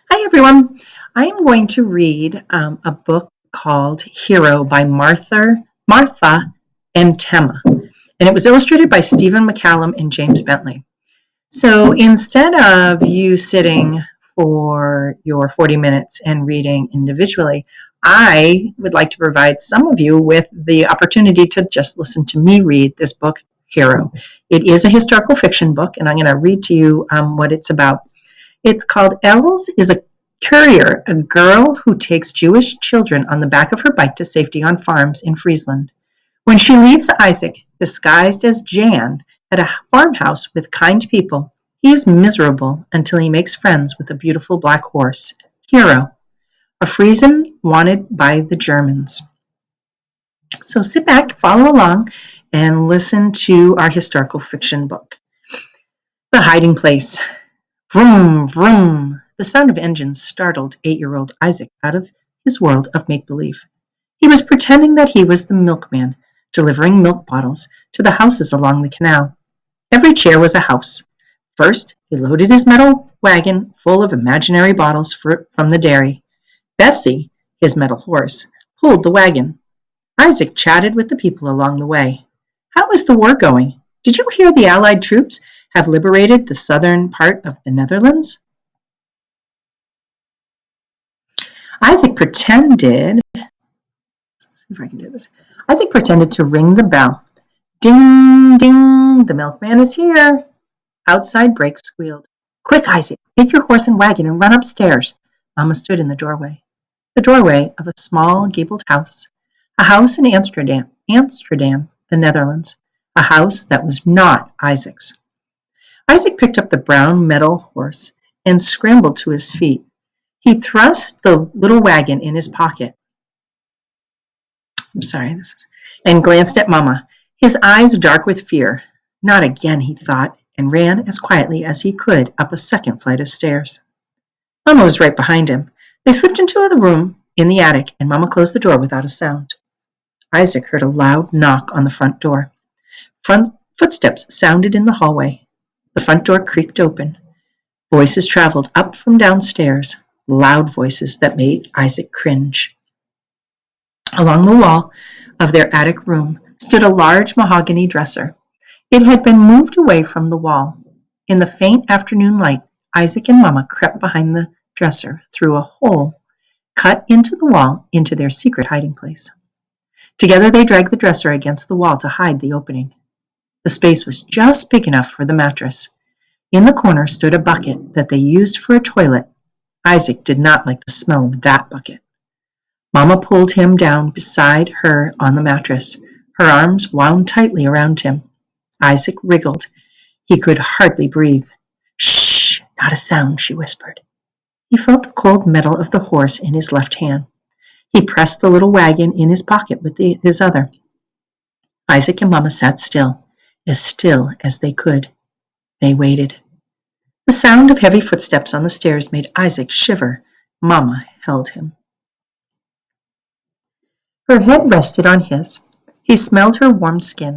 Hi, everyone. I am going to read a book called Hero by Martha and Tema, and it was illustrated by Stephen McCallum and James Bentley. So instead of you sitting for your 40 minutes and reading individually, I would like to provide some of you with the opportunity to just listen to me read this book, Hero. It is a historical fiction book, and I'm going to read to you what it's about. It's called Els is a Courier, a girl who takes Jewish children on the back of her bike to safety on farms in Friesland. When she leaves Isaac, disguised as Jan, at a farmhouse with kind people, he is miserable until he makes friends with a beautiful black horse, Hero, a Friesan wanted by the Germans. So sit back, follow along, and listen to our historical fiction book. The Hiding Place. Vroom, vroom. The sound of engines startled 8-year-old Isaac out of his world of make-believe. He was pretending that he was the milkman, delivering milk bottles to the houses along the canal. Every chair was a house. First, he loaded his metal wagon full of imaginary bottles from the dairy. Bessie, his metal horse, pulled the wagon. Isaac chatted with the people along the way. How is the war going? Did you hear the Allied troops have liberated the southern part of the Netherlands? Isaac pretended, let's see if I can do this. Isaac pretended to ring the bell. Ding, ding, the milkman is here. Outside, brakes squealed. Quick, Isaac, take your horse and wagon and run upstairs. Mama stood in the doorway of a small gabled house, a house in Amsterdam, the Netherlands, a house that was not Isaac's. Isaac picked up the brown metal horse and scrambled to his feet. He thrust the little wagon in his pocket. And glanced at Mama, his eyes dark with fear. Not again, he thought, and ran as quietly as he could up a second flight of stairs. Mama was right behind him. They slipped into the room in the attic, and Mama closed the door without a sound. Isaac heard a loud knock on the front door. Footsteps sounded in the hallway. The front door creaked open. Voices traveled up from downstairs, loud voices that made Isaac cringe. Along the wall of their attic room stood a large mahogany dresser. It had been moved away from the wall. In the faint afternoon light, Isaac and Mama crept behind the dresser through a hole cut into the wall into their secret hiding place. Together they dragged the dresser against the wall to hide the opening. The space was just big enough for the mattress. In the corner stood a bucket that they used for a toilet. Isaac did not like the smell of that bucket. Mama pulled him down beside her on the mattress. Her arms wound tightly around him. Isaac wriggled. He could hardly breathe. Shh, not a sound, she whispered. He felt the cold metal of the horse in his left hand. He pressed the little wagon in his pocket with his other. Isaac and Mama sat still as they could. They waited. The sound of heavy footsteps on the stairs made Isaac shiver. Mama held him. Her head rested on his. He smelled her warm skin.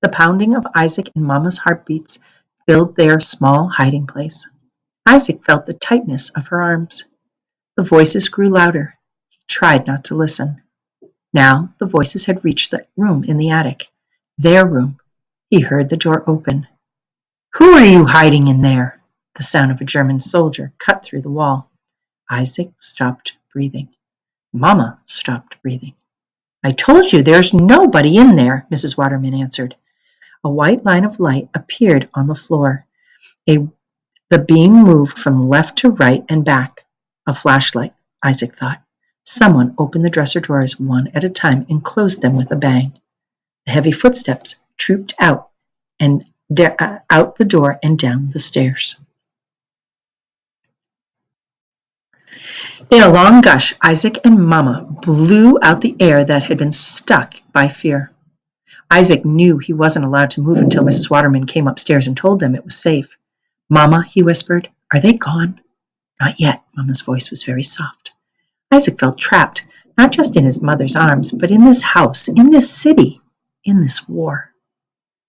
The pounding of Isaac and Mama's heartbeats filled their small hiding place. Isaac felt the tightness of her arms. The voices grew louder. He tried not to listen. Now the voices had reached the room in the attic. Their room. He heard the door open. Who are you hiding in there? The sound of a German soldier cut through the wall. Isaac stopped breathing. Mama stopped breathing. I told you there's nobody in there, Mrs. Waterman answered. A white line of light appeared on the floor. The beam moved from left to right and back. A flashlight, Isaac thought. Someone opened the dresser drawers one at a time and closed them with a bang. The heavy footsteps trooped out the door and down the stairs. In a long gush, Isaac and Mama blew out the air that had been stuck by fear. Isaac knew he wasn't allowed to move until Mrs. Waterman came upstairs and told them it was safe. Mama, he whispered, are they gone? Not yet, Mama's voice was very soft. Isaac felt trapped, not just in his mother's arms, but in this house, in this city, in this war.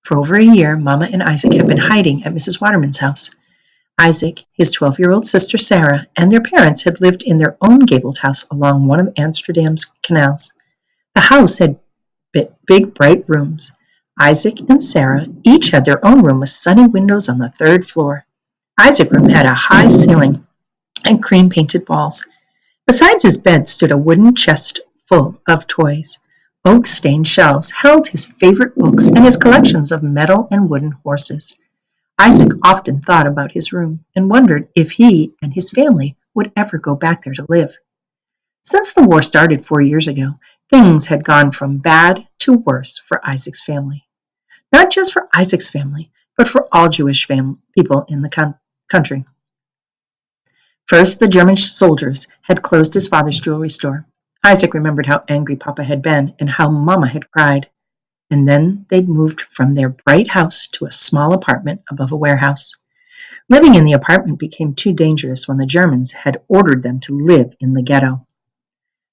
For over a year, Mama and Isaac had been hiding at Mrs. Waterman's house. Isaac, his 12-year-old sister Sarah, and their parents had lived in their own gabled house along one of Amsterdam's canals. The house had big, bright rooms. Isaac and Sarah each had their own room with sunny windows on the third floor. Isaac's room had a high ceiling and cream-painted walls. Besides his bed stood a wooden chest full of toys. Oak-stained shelves held his favorite books and his collections of metal and wooden horses. Isaac often thought about his room and wondered if he and his family would ever go back there to live. Since the war started 4 years ago, things had gone from bad to worse for Isaac's family. Not just for Isaac's family, but for all Jewish people in the country. First, the German soldiers had closed his father's jewelry store. Isaac remembered how angry Papa had been and how Mama had cried. And then they'd moved from their bright house to a small apartment above a warehouse. Living in the apartment became too dangerous when the Germans had ordered them to live in the ghetto.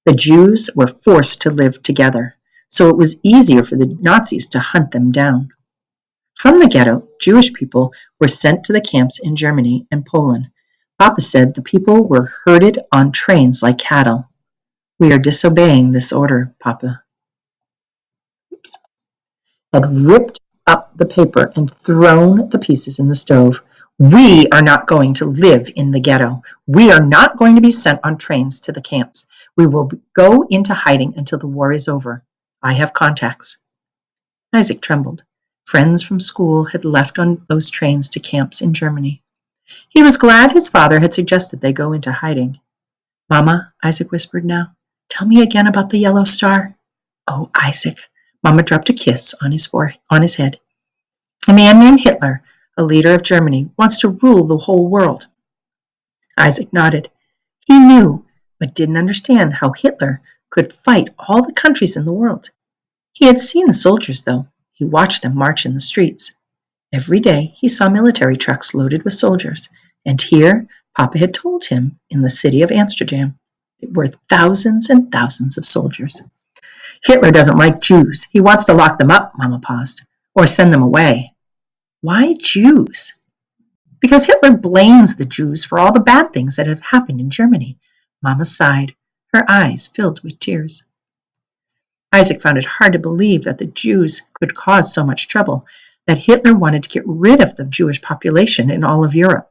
The Jews were forced to live together, so it was easier for the Nazis to hunt them down. From the ghetto, Jewish people were sent to the camps in Germany and Poland. Papa said the people were herded on trains like cattle. "We are disobeying this order," Papa had ripped up the paper and thrown the pieces in the stove. "We are not going to live in the ghetto. We are not going to be sent on trains to the camps. We will go into hiding until the war is over. I have contacts." Isaac trembled. Friends from school had left on those trains to camps in Germany. He was glad his father had suggested they go into hiding. "Mama," Isaac whispered now, "tell me again about the yellow star." "Oh, Isaac." Mama dropped a kiss on his head. "A man named Hitler, a leader of Germany, wants to rule the whole world." Isaac nodded. He knew, but didn't understand how Hitler could fight all the countries in the world. He had seen the soldiers, though. He watched them march in the streets. Every day he saw military trucks loaded with soldiers, and here, Papa had told him, in the city of Amsterdam, there were thousands and thousands of soldiers. "Hitler doesn't like Jews. He wants to lock them up," Mama paused, "or send them away." "Why Jews?" "Because Hitler blames the Jews for all the bad things that have happened in Germany." Mama sighed. Her eyes filled with tears. Isaac found it hard to believe that the Jews could cause so much trouble, that Hitler wanted to get rid of the Jewish population in all of Europe.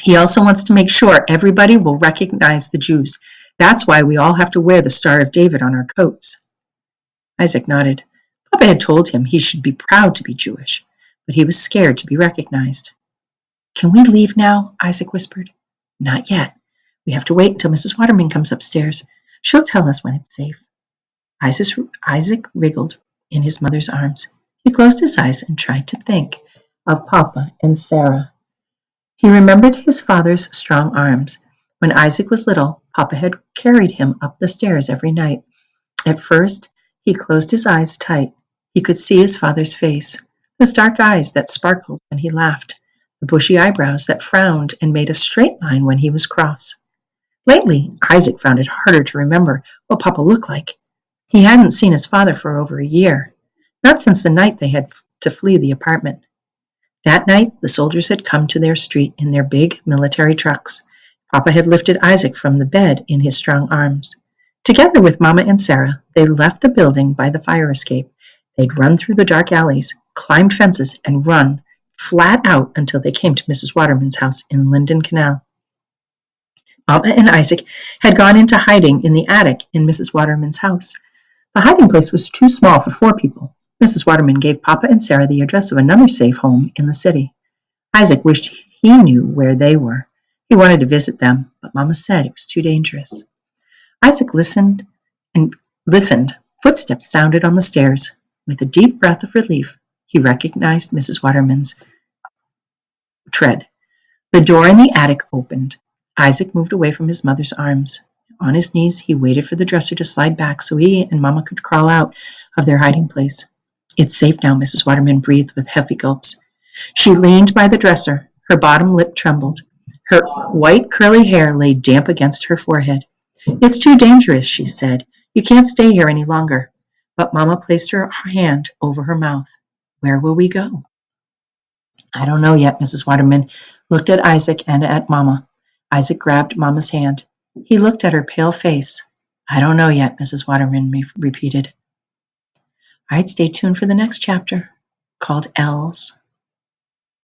He also wants to make sure everybody will recognize the Jews. That's why we all have to wear the Star of David on our coats. Isaac nodded. Papa had told him he should be proud to be Jewish, but he was scared to be recognized. "Can we leave now?" Isaac whispered. "Not yet. We have to wait until Mrs. Waterman comes upstairs. She'll tell us when it's safe." Isaac wriggled in his mother's arms. He closed his eyes and tried to think of Papa and Sarah. He remembered his father's strong arms. When Isaac was little, Papa had carried him up the stairs every night. At first, he closed his eyes tight. He could see his father's face, those dark eyes that sparkled when he laughed, the bushy eyebrows that frowned and made a straight line when he was cross. Lately, Isaac found it harder to remember what Papa looked like. He hadn't seen his father for over a year, not since the night they had to flee the apartment. That night, the soldiers had come to their street in their big military trucks. Papa had lifted Isaac from the bed in his strong arms. Together with Mama and Sarah, they left the building by the fire escape. They'd run through the dark alleys, climbed fences, and run flat out until they came to Mrs. Waterman's house in Linden Canal. Mama and Isaac had gone into hiding in the attic in Mrs. Waterman's house. The hiding place was too small for 4 people. Mrs. Waterman gave Papa and Sarah the address of another safe home in the city. Isaac wished he knew where they were. He wanted to visit them, but Mama said it was too dangerous. Isaac listened. Footsteps sounded on the stairs. With a deep breath of relief, he recognized Mrs. Waterman's tread. The door in the attic opened. Isaac moved away from his mother's arms. On his knees, he waited for the dresser to slide back so he and Mama could crawl out of their hiding place. "It's safe now," Mrs. Waterman breathed with heavy gulps. She leaned by the dresser. Her bottom lip trembled. Her white curly hair lay damp against her forehead. "It's too dangerous," she said. "You can't stay here any longer." But Mama placed her hand over her mouth. "Where will we go?" I don't know yet. Mrs. Waterman looked at Isaac and at Mama. Isaac grabbed Mama's hand. He looked at her pale face. I don't know yet, Mrs. Waterman repeated. All right, stay tuned for the next chapter called L's.